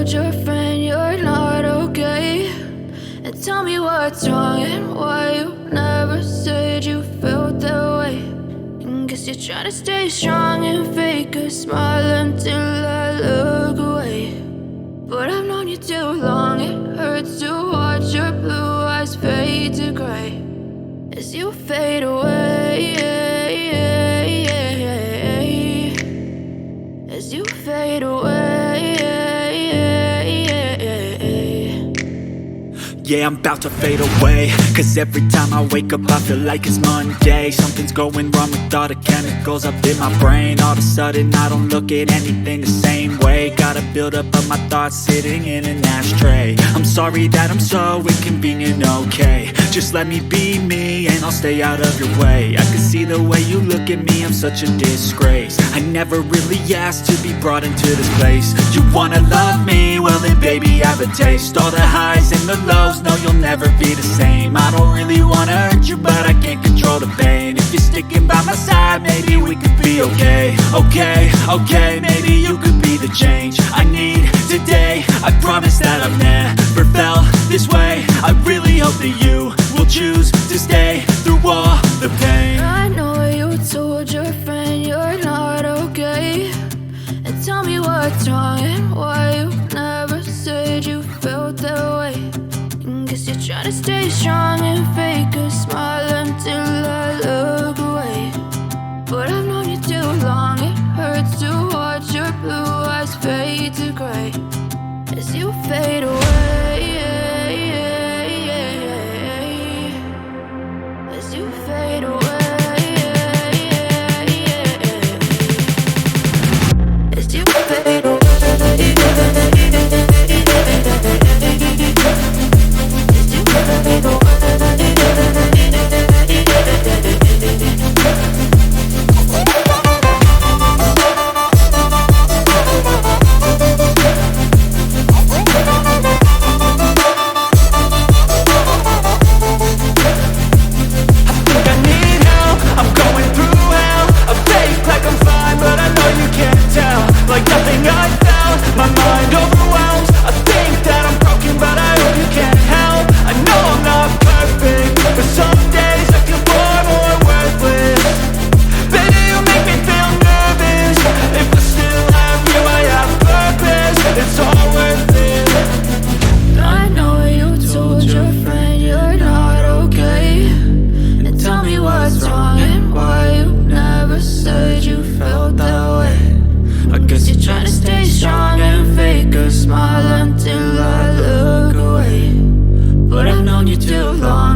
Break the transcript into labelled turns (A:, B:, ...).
A: told your friend you're not okay, and tell me what's wrong and why you never said you felt that way. And guess you're trying to stay strong and fake a smile until I look away. But I've known you too long, it hurts to watch your blue eyes fade to gray as you fade away, as you fade away.
B: Yeah, I'm about to fade away, cause every time I wake up I feel like it's Monday. Something's going wrong with all the chemicals up in my brain. All of a sudden I don't look at anything the same way. Got a buildup of my thoughts sitting in an ashtray. I'm sorry that I'm so inconvenient, okay. Just let me be me and I'll stay out of your way. I can see the way you look at me, I'm such a disgrace. I never really asked to be brought into this place. You wanna love me? Well then baby, have a taste. All the highs and the lows, no, you'll never be the same. I don't really wanna hurt you, but I can't control the pain. If you're sticking by my side, maybe we could be okay. Okay, maybe you could be the change I need today. I promise that I've never felt this way. I really hope that you will choose to stay through all the pain.
A: I know you told your friend you're not okay, and tell me what's wrong and why you never said you felt that way. And guess you're trying to stay strong and fake a smile until I look away. But I've known you too long, it hurts to watch your blue eyes fade to gray as you fade away, as you fade away. As you fade away. Smile until I look away, but I've known you too long.